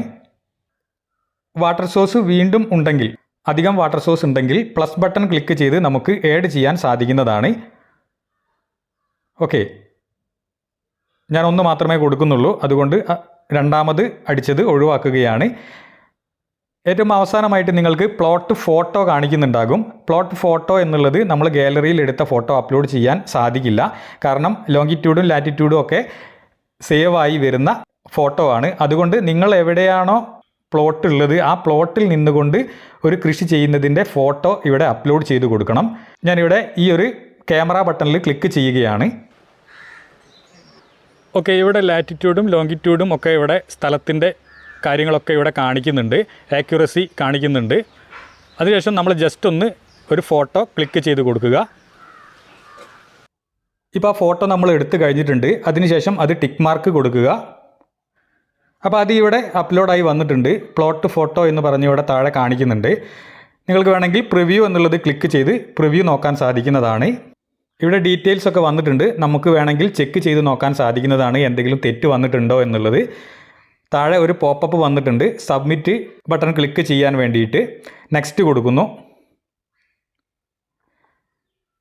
Speaker 1: വാട്ടർ സോഴ്സ് വീണ്ടും ഉണ്ടെങ്കിൽ, അധികം വാട്ടർ സോഴ്സ് ഉണ്ടെങ്കിൽ പ്ലസ് ബട്ടൺ ക്ലിക്ക് ചെയ്ത് നമുക്ക് ആഡ് ചെയ്യാൻ സാധിക്കുന്നതാണ്. ഓക്കെ, ഞാൻ ഒന്ന് മാത്രമേ കൊടുക്കുന്നുള്ളൂ, അതുകൊണ്ട് രണ്ടാമത് അടിച്ചത് ഒഴിവാക്കുകയാണ്. ഏറ്റവും അവസാനമായിട്ട് നിങ്ങൾക്ക് പ്ലോട്ട് ഫോട്ടോ കാണിക്കുന്നുണ്ടാകും. പ്ലോട്ട് ഫോട്ടോ എന്നുള്ളത് നമ്മൾ ഗാലറിയിൽ എടുത്ത ഫോട്ടോ അപ്ലോഡ് ചെയ്യാൻ സാധിക്കില്ല. കാരണം ലോങ്ങിറ്റ്യൂഡും ലാറ്റിറ്റ്യൂഡും ഒക്കെ സേവ് ആയി വരുന്ന ഫോട്ടോ ആണ്. അതുകൊണ്ട് നിങ്ങൾ എവിടെയാണോ പ്ലോട്ട് ഉള്ളത് ആ പ്ലോട്ടിൽ നിന്നുകൊണ്ട് ഒരു കൃഷി ചെയ്യുന്നതിൻ്റെ ഫോട്ടോ ഇവിടെ അപ്ലോഡ് ചെയ്ത് കൊടുക്കണം. ഞാനിവിടെ ഈ ഒരു ക്യാമറ ബട്ടണിൽ ക്ലിക്ക് ചെയ്യുകയാണ്. ഓക്കെ, ഇവിടെ ലാറ്റിറ്റ്യൂഡും ലോങ്ങിറ്റ്യൂഡും ഒക്കെ ഇവിടെ സ്ഥലത്തിൻ്റെ കാര്യങ്ങളൊക്കെ ഇവിടെ കാണിക്കുന്നുണ്ട്, ആക്യുറസി കാണിക്കുന്നുണ്ട്. അതിനുശേഷം നമ്മൾ ജസ്റ്റ് ഒന്ന് ഒരു ഫോട്ടോ ക്ലിക്ക് ചെയ്ത് കൊടുക്കുക. ഇപ്പോൾ ആ ഫോട്ടോ നമ്മൾ എടുത്തു കഴിഞ്ഞിട്ടുണ്ട്. അതിനുശേഷം അത് ടിക്ക് മാർക്ക് കൊടുക്കുക. അപ്പോൾ അത് ഇവിടെ അപ്ലോഡായി വന്നിട്ടുണ്ട്. പ്ലോട്ട് ഫോട്ടോ എന്ന് പറഞ്ഞ് ഇവിടെ താഴെ കാണിക്കുന്നുണ്ട്. നിങ്ങൾക്ക് വേണമെങ്കിൽ പ്രിവ്യൂ എന്നുള്ളത് ക്ലിക്ക് ചെയ്ത് പ്രിവ്യൂ നോക്കാൻ സാധിക്കുന്നതാണ്. ഇവിടെ ഡീറ്റെയിൽസ് ഒക്കെ വന്നിട്ടുണ്ട്. നമുക്ക് വേണമെങ്കിൽ ചെക്ക് ചെയ്ത് നോക്കാൻ സാധിക്കുന്നതാണ് എന്തെങ്കിലും തെറ്റ് വന്നിട്ടുണ്ടോ എന്നുള്ളത്. താഴെ ഒരു പോപ്പപ്പ് വന്നിട്ടുണ്ട്. സബ്മിറ്റ് ബട്ടൺ ക്ലിക്ക് ചെയ്യാൻ വേണ്ടിയിട്ട് നെക്സ്റ്റ് കൊടുക്കുന്നു.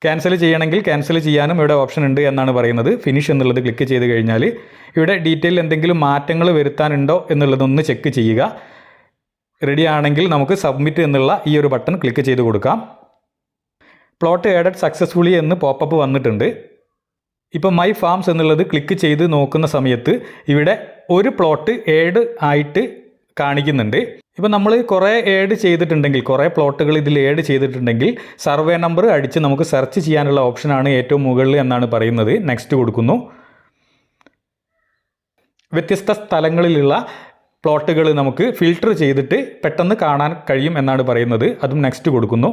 Speaker 1: ക്യാൻസൽ ചെയ്യണമെങ്കിൽ ക്യാൻസൽ ചെയ്യാനും ഇവിടെ ഓപ്ഷൻ ഉണ്ട് എന്നാണ് പറയുന്നത്. ഫിനിഷ് എന്നുള്ളത് ക്ലിക്ക് ചെയ്ത് കഴിഞ്ഞാൽ ഇവിടെ ഡീറ്റെയിൽ എന്തെങ്കിലും മാറ്റങ്ങൾ വരുത്താനുണ്ടോ എന്നുള്ളതൊന്ന് ചെക്ക് ചെയ്യുക. റെഡി ആണെങ്കിൽ നമുക്ക് സബ്മിറ്റ് എന്നുള്ള ഈ ഒരു ബട്ടൺ ക്ലിക്ക് ചെയ്ത് കൊടുക്കാം. പ്ലോട്ട് ആഡഡ് സക്സസ്ഫുള്ളി എന്ന് പോപ്പപ്പ് വന്നിട്ടുണ്ട്. ഇപ്പോൾ മൈ ഫാംസ് എന്നുള്ളത് ക്ലിക്ക് ചെയ്ത് നോക്കുന്ന സമയത്ത് ഇവിടെ ഒരു പ്ലോട്ട് ആഡ് ആയിട്ട് കാണിക്കുന്നുണ്ട്. ഇപ്പോൾ നമ്മൾ കുറേ ആഡ് ചെയ്തിട്ടുണ്ടെങ്കിൽ, കുറേ പ്ലോട്ടുകൾ ഇതിൽ ആഡ് ചെയ്തിട്ടുണ്ടെങ്കിൽ സർവേ നമ്പർ അടിച്ച് നമുക്ക് സെർച്ച് ചെയ്യാനുള്ള ഓപ്ഷനാണ് ഏറ്റവും മുകളിൽ എന്നാണ് പറയുന്നത്. നെക്സ്റ്റ് കൊടുക്കുന്നു. വ്യത്യസ്ത സ്ഥലങ്ങളിലുള്ള പ്ലോട്ടുകൾ നമുക്ക് ഫിൽട്ടർ ചെയ്തിട്ട് പെട്ടെന്ന് കാണാൻ കഴിയും എന്നാണ് പറയുന്നത്. അതും നെക്സ്റ്റ് കൊടുക്കുന്നു.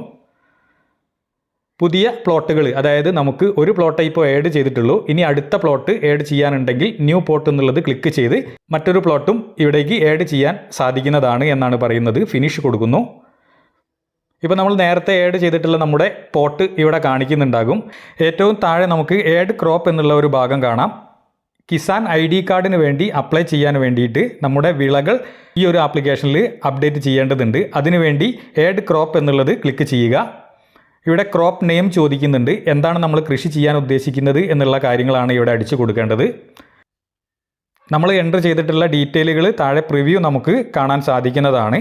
Speaker 1: പുതിയ പ്ലോട്ടുകൾ, അതായത് നമുക്ക് ഒരു പ്ലോട്ടേ ഇപ്പോൾ ആഡ് ചെയ്തിട്ടുള്ളൂ. ഇനി അടുത്ത പ്ലോട്ട് ആഡ് ചെയ്യാനുണ്ടെങ്കിൽ ന്യൂ പ്ലോട്ട് എന്നുള്ളത് ക്ലിക്ക് ചെയ്ത് മറ്റൊരു പ്ലോട്ടും ഇവിടേക്ക് ആഡ് ചെയ്യാൻ സാധിക്കുന്നതാണ് എന്നാണ് പറയുന്നത്. ഫിനിഷ് കൊടുക്കുന്നു. ഇപ്പോൾ നമ്മൾ നേരത്തെ ആഡ് ചെയ്തിട്ടുള്ള നമ്മുടെ പോട്ട് ഇവിടെ കാണിക്കുന്നുണ്ടാകും. ഏറ്റവും താഴെ നമുക്ക് ആഡ് ക്രോപ്പ് എന്നുള്ള ഒരു ഭാഗം കാണാം. കിസാൻ ID കാർഡിന് വേണ്ടി അപ്ലൈ ചെയ്യാൻ വേണ്ടിയിട്ട് നമ്മുടെ വിളകൾ ഈ ഒരു ആപ്ലിക്കേഷനിൽ അപ്ഡേറ്റ് ചെയ്യേണ്ടതുണ്ട്. അതിനുവേണ്ടി ആഡ് ക്രോപ്പ് എന്നുള്ളത് ക്ലിക്ക് ചെയ്യുക. ഇവിടെ ക്രോപ്പ് നെയിം ചോദിക്കുന്നുണ്ട്. എന്താണ് നമ്മൾ കൃഷി ചെയ്യാൻ ഉദ്ദേശിക്കുന്നത് എന്നുള്ള കാര്യങ്ങളാണ് ഇവിടെ അടിച്ചു കൊടുക്കേണ്ടത്. നമ്മൾ എൻ്റർ ചെയ്തിട്ടുള്ള ഡീറ്റെയിലുകൾ താഴെ പ്രിവ്യൂ നമുക്ക് കാണാൻ സാധിക്കുന്നതാണ്.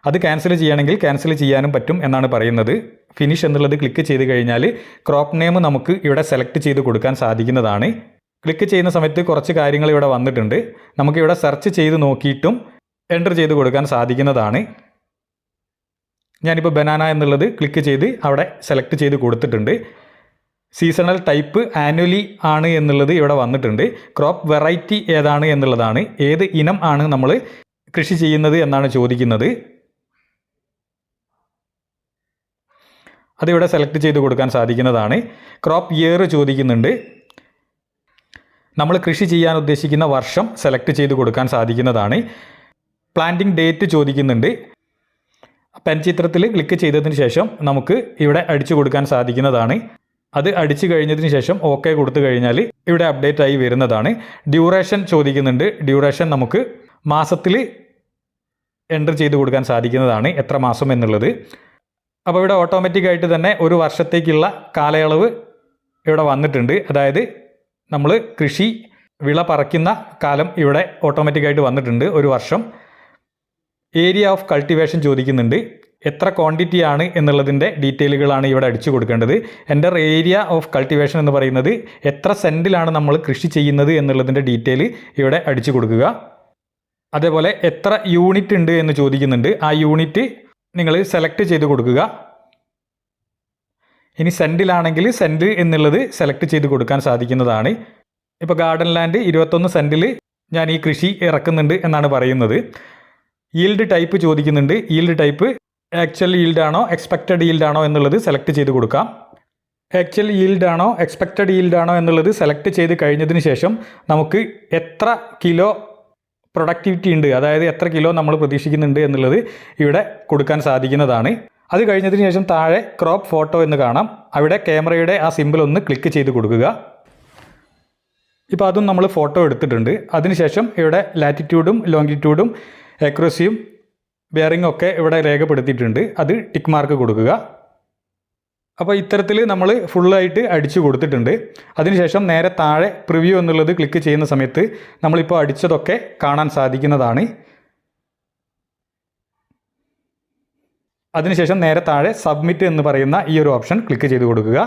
Speaker 1: അത് ക്യാൻസൽ ചെയ്യണമെങ്കിൽ ക്യാൻസൽ ചെയ്യാനും പറ്റും എന്നാണ് പറയുന്നത്. ഫിനിഷ് എന്നുള്ളത് ക്ലിക്ക് ചെയ്ത് കഴിഞ്ഞാൽ ക്രോപ്പ് നെയിം നമുക്ക് ഇവിടെ സെലക്ട് ചെയ്ത് കൊടുക്കാൻ സാധിക്കുന്നതാണ്. ക്ലിക്ക് ചെയ്യുന്ന സമയത്ത് കുറച്ച് കാര്യങ്ങൾ ഇവിടെ വന്നിട്ടുണ്ട്. നമുക്കിവിടെ സെർച്ച് ചെയ്ത് നോക്കിയിട്ടും എൻ്റർ ചെയ്ത് കൊടുക്കാൻ സാധിക്കുന്നതാണ്. ഞാനിപ്പോൾ ബനാന എന്നുള്ളത് ക്ലിക്ക് ചെയ്ത് അവിടെ സെലക്ട് ചെയ്ത് കൊടുത്തിട്ടുണ്ട്. സീസണൽ ടൈപ്പ് ആനുവലി ആണ് എന്നുള്ളത് ഇവിടെ വന്നിട്ടുണ്ട്. ക്രോപ്പ് വെറൈറ്റി ഏതാണ് എന്നുള്ളതാണ്, ഏത് ഇനം ആണ് നമ്മൾ കൃഷി ചെയ്യുന്നത് എന്നാണ് ചോദിക്കുന്നത്. അതിവിടെ സെലക്ട് ചെയ്ത് കൊടുക്കാൻ സാധിക്കുന്നതാണ്. ക്രോപ്പ് ഇയർ ചോദിക്കുന്നുണ്ട്. നമ്മൾ കൃഷി ചെയ്യാൻ ഉദ്ദേശിക്കുന്ന വർഷം സെലക്ട് ചെയ്ത് കൊടുക്കാൻ സാധിക്കുന്നതാണ്. പ്ലാന്റിംഗ് ഡേറ്റ് ചോദിക്കുന്നുണ്ട്. പെൻ ചിത്രത്തിൽ ക്ലിക്ക് ചെയ്തതിന് ശേഷം നമുക്ക് ഇവിടെ അടിച്ചു കൊടുക്കാൻ സാധിക്കുന്നതാണ്. അത് അടിച്ചു കഴിഞ്ഞതിന് ശേഷം ഓക്കെ കൊടുത്തു കഴിഞ്ഞാൽ ഇവിടെ അപ്ഡേറ്റ് ആയി വരുന്നതാണ്. ഡ്യൂറേഷൻ ചോദിക്കുന്നുണ്ട്. ഡ്യൂറേഷൻ നമുക്ക് മാസത്തിൽ എൻ്റർ ചെയ്ത് കൊടുക്കാൻ സാധിക്കുന്നതാണ്, എത്ര മാസം എന്നുള്ളത്. അപ്പോൾ ഇവിടെ ഓട്ടോമാറ്റിക്കായിട്ട് തന്നെ ഒരു വർഷത്തേക്കുള്ള കാലയളവ് ഇവിടെ വന്നിട്ടുണ്ട്. അതായത് നമ്മൾ കൃഷി വിള പറിക്കുന്ന കാലം ഇവിടെ ഓട്ടോമാറ്റിക്കായിട്ട് വന്നിട്ടുണ്ട്, ഒരു വർഷം. ഏരിയ ഓഫ് കൾട്ടിവേഷൻ ചോദിക്കുന്നുണ്ട്. എത്ര ക്വാണ്ടിറ്റി ആണ് എന്നുള്ളതിൻ്റെ ഡീറ്റെയിലുകളാണ് ഇവിടെ അടിച്ചു കൊടുക്കേണ്ടത്. എൻ്റെ ഏരിയ ഓഫ് കൾട്ടിവേഷൻ എന്ന് പറയുന്നത് എത്ര സെൻറ്റിലാണ് നമ്മൾ കൃഷി ചെയ്യുന്നത് എന്നുള്ളതിൻ്റെ ഡീറ്റെയിൽ ഇവിടെ അടിച്ചു കൊടുക്കുക. അതേപോലെ എത്ര യൂണിറ്റ് ഉണ്ട് എന്ന് ചോദിക്കുന്നുണ്ട്. ആ യൂണിറ്റ് നിങ്ങൾ സെലക്ട് ചെയ്ത് കൊടുക്കുക. ഇനി സെൻറ്റിലാണെങ്കിൽ സെൻറ്റ് എന്നുള്ളത് സെലക്ട് ചെയ്ത് കൊടുക്കാൻ സാധിക്കുന്നതാണ്. ഇപ്പോൾ ഗാർഡൻ ലാൻഡ് 21 സെൻറ്റിൽ ഞാൻ ഈ കൃഷി ഇറക്കുന്നുണ്ട് എന്നാണ് പറയുന്നത്. ഈൽഡ് ടൈപ്പ് ചോദിക്കുന്നുണ്ട്. ഈൽഡ് ടൈപ്പ് ആക്ച്വൽ ഈൽഡാണോ എക്സ്പെക്റ്റഡ് ഈൽഡാണോ എന്നുള്ളത് സെലക്ട് ചെയ്ത് കൊടുക്കാം. ആക്ച്വൽ ഈൽഡാണോ എക്സ്പെക്റ്റഡ് ഈൽഡാണോ എന്നുള്ളത് സെലക്ട് ചെയ്ത് കഴിഞ്ഞതിന് ശേഷം നമുക്ക് എത്ര കിലോ പ്രൊഡക്ടിവിറ്റി ഉണ്ട്, അതായത് എത്ര കിലോ നമ്മൾ പ്രതീക്ഷിക്കുന്നുണ്ട് എന്നുള്ളത് ഇവിടെ കൊടുക്കാൻ സാധിക്കുന്നതാണ്. അത് കഴിഞ്ഞതിന് ശേഷം താഴെ ക്രോപ്പ് ഫോട്ടോ എന്ന് കാണാം. അവിടെ ക്യാമറയുടെ ആ സിമ്പിൾ ഒന്ന് ക്ലിക്ക് ചെയ്ത് കൊടുക്കുക. ഇപ്പോൾ അതും നമ്മൾ ഫോട്ടോ എടുത്തിട്ടുണ്ട്. അതിനുശേഷം ഇവിടെ ലാറ്റിറ്റ്യൂഡും ലോങ്ങിറ്റ്യൂഡും ആക്യുറസിയും ബെയറിംഗ് ഒക്കെ ഇവിടെ രേഖപ്പെടുത്തിയിട്ടുണ്ട്. അത് ടിക്ക് മാർക്ക് കൊടുക്കുക. അപ്പോൾ ഇത്തരത്തിൽ നമ്മൾ ഫുള്ളായിട്ട് അടിച്ചു കൊടുത്തിട്ടുണ്ട്. അതിനുശേഷം നേരെ താഴെ പ്രിവ്യൂ എന്നുള്ളത് ക്ലിക്ക് ചെയ്യുന്ന സമയത്ത് നമ്മളിപ്പോൾ അടിച്ചതൊക്കെ കാണാൻ സാധിക്കുന്നതാണ്. അതിനുശേഷം നേരെ താഴെ സബ്മിറ്റ് എന്ന് പറയുന്ന ഈ ഒരു ഓപ്ഷൻ ക്ലിക്ക് ചെയ്ത് കൊടുക്കുക.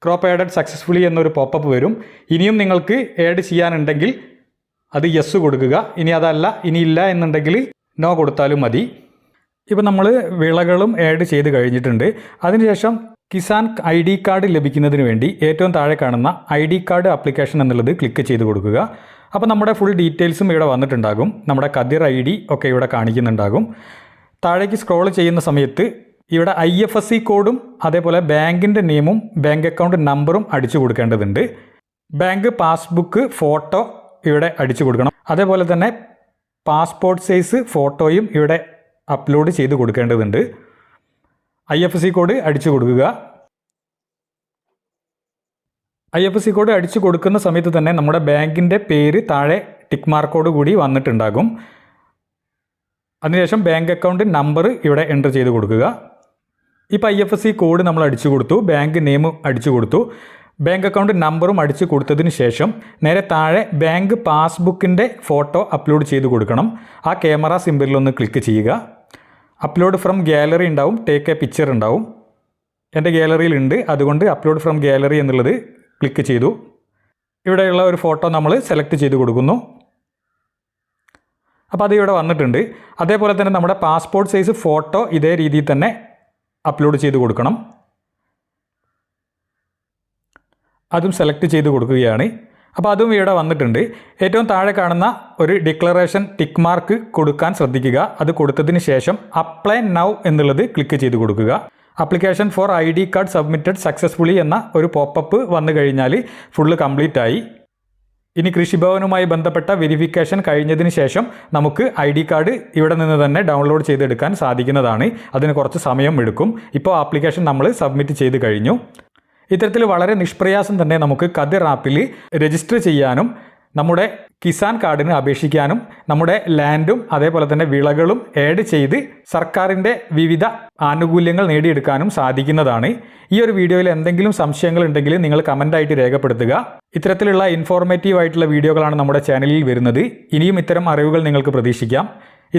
Speaker 1: ക്രോപ്പ് ആഡഡ് സക്സസ്ഫുള്ളി എന്നൊരു പോപ്പപ്പ് വരും. ഇനിയും നിങ്ങൾക്ക് ആഡ് ചെയ്യാനുണ്ടെങ്കിൽ അത് യെസ് കൊടുക്കുക. ഇനി അതല്ല, ഇനിയില്ല എന്നുണ്ടെങ്കിൽ നോ കൊടുത്താലും മതി. ഇപ്പോൾ നമ്മൾ വിളകളും ആഡ് ചെയ്ത് കഴിഞ്ഞിട്ടുണ്ട്. അതിനുശേഷം കിസാൻ ID കാർഡ് ലഭിക്കുന്നതിന് വേണ്ടി ഏറ്റവും താഴെ കാണുന്ന ID കാർഡ് ആപ്ലിക്കേഷൻ എന്നുള്ളത് ക്ലിക്ക് ചെയ്ത് കൊടുക്കുക. അപ്പോൾ നമ്മുടെ ഫുൾ ഡീറ്റെയിൽസും ഇവിടെ വന്നിട്ടുണ്ടാകും. നമ്മുടെ കതിർ ID ഒക്കെ ഇവിടെ കാണിക്കുന്നുണ്ടാകും. താഴേക്ക് സ്ക്രോൾ ചെയ്യുന്ന സമയത്ത് ഇവിടെ IFSC കോഡും അതേപോലെ ബാങ്കിൻ്റെ നെയിമും ബാങ്ക് അക്കൗണ്ട് നമ്പറും അടിച്ചു കൊടുക്കേണ്ടതുണ്ട്. ബാങ്ക് പാസ്ബുക്ക് ഫോട്ടോ ഇവിടെ അടിച്ചു കൊടുക്കണം. അതേപോലെ തന്നെ പാസ്പോർട്ട് സൈസ് ഫോട്ടോയും ഇവിടെ അപ്ലോഡ് ചെയ്ത് കൊടുക്കേണ്ടതുണ്ട്. IFSC കോഡ് അടിച്ചു കൊടുക്കുക. IFSC കോഡ് അടിച്ചു കൊടുക്കുന്ന സമയത്ത് തന്നെ നമ്മുടെ ബാങ്കിൻ്റെ പേര് താഴെ ടിക്ക് മാർക്കോട് കൂടി വന്നിട്ടുണ്ടാകും. അതിനുശേഷം ബാങ്ക് അക്കൗണ്ട് നമ്പർ ഇവിടെ എൻ്റർ ചെയ്ത് കൊടുക്കുക. ഇപ്പോൾ IFSC കോഡ് നമ്മൾ അടിച്ചു കൊടുത്തു, ബാങ്ക് നെയിം അടിച്ചു കൊടുത്തു, ബാങ്ക് അക്കൗണ്ട് നമ്പറും അടിച്ചു കൊടുത്തതിന് ശേഷം നേരെ താഴെ ബാങ്ക് പാസ്ബുക്കിൻ്റെ ഫോട്ടോ അപ്ലോഡ് ചെയ്ത് കൊടുക്കണം. ആ ക്യാമറ സിമ്പിളിലൊന്ന് ക്ലിക്ക് ചെയ്യുക. അപ്ലോഡ് ഫ്രം ഗാലറി ഉണ്ടാവും, ടേക്ക് എ പിക്ചർ ഉണ്ടാവും. എൻ്റെ ഗാലറിയിലുണ്ട്, അതുകൊണ്ട് അപ്ലോഡ് ഫ്രം ഗാലറി എന്നുള്ളത് ക്ലിക്ക് ചെയ്തു. ഇവിടെയുള്ള ഒരു ഫോട്ടോ നമ്മൾ സെലക്ട് ചെയ്ത് കൊടുക്കുന്നു. അപ്പോൾ അത് ഇവിടെ വന്നിട്ടുണ്ട്. അതേപോലെ തന്നെ നമ്മുടെ പാസ്പോർട്ട് സൈസ് ഫോട്ടോ ഇതേ രീതിയിൽ തന്നെ അപ്ലോഡ് ചെയ്ത് കൊടുക്കണം. അതും സെലക്ട് ചെയ്ത് കൊടുക്കുകയാണ്. അപ്പോൾ അതും ഇവിടെ വന്നിട്ടുണ്ട്. ഏറ്റവും താഴെ കാണുന്ന ഒരു ഡിക്ലറേഷൻ ടിക്ക് മാർക്ക് കൊടുക്കാൻ ശ്രദ്ധിക്കുക. അത് കൊടുത്തതിന് ശേഷം അപ്ലൈ നൗ എന്നുള്ളത് ക്ലിക്ക് ചെയ്ത് കൊടുക്കുക. Application for ID card submitted successfully എന്ന ഒരു പോപ്പപ്പ് വന്നു കഴിഞ്ഞാൽ ഫുള്ള് കംപ്ലീറ്റ് ആയി. ഇനി കൃഷിഭവനുമായി ബന്ധപ്പെട്ട വെരിഫിക്കേഷൻ കഴിഞ്ഞതിന് ശേഷം നമുക്ക് ID കാർഡ് ഇവിടെ നിന്ന് തന്നെ ഡൗൺലോഡ് ചെയ്തെടുക്കാൻ സാധിക്കുന്നതാണ്. അതിന് കുറച്ച് സമയം എടുക്കും. ഇപ്പോൾ ആപ്ലിക്കേഷൻ നമ്മൾ സബ്മിറ്റ് ചെയ്ത് കഴിഞ്ഞു. ഇത്തരത്തിൽ വളരെ നിഷ്പ്രയാസം തന്നെ നമുക്ക് കതിർ ആപ്പിൽ രജിസ്റ്റർ ചെയ്യാനും നമ്മുടെ കിസാൻ കാർഡിന് അപേക്ഷിക്കാനും നമ്മുടെ ലാൻഡും അതേപോലെ തന്നെ വിളകളും ആഡ് ചെയ്ത് സർക്കാരിൻ്റെ വിവിധ ആനുകൂല്യങ്ങൾ നേടിയെടുക്കാനും സാധിക്കുന്നതാണ്. ഈ ഒരു വീഡിയോയിൽ എന്തെങ്കിലും സംശയങ്ങൾ ഉണ്ടെങ്കിൽ നിങ്ങൾ കമൻ്റായിട്ട് രേഖപ്പെടുത്തുക. ഇത്തരത്തിലുള്ള ഇൻഫോർമേറ്റീവ് ആയിട്ടുള്ള വീഡിയോകളാണ് നമ്മുടെ ചാനലിൽ വരുന്നത്. ഇനിയും ഇത്തരം അറിവുകൾ നിങ്ങൾക്ക് പ്രതീക്ഷിക്കാം.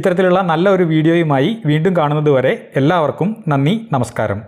Speaker 1: ഇത്തരത്തിലുള്ള നല്ല ഒരു വീഡിയോയുമായി വീണ്ടും കാണുന്നത് വരെ എല്ലാവർക്കും നന്ദി, നമസ്കാരം.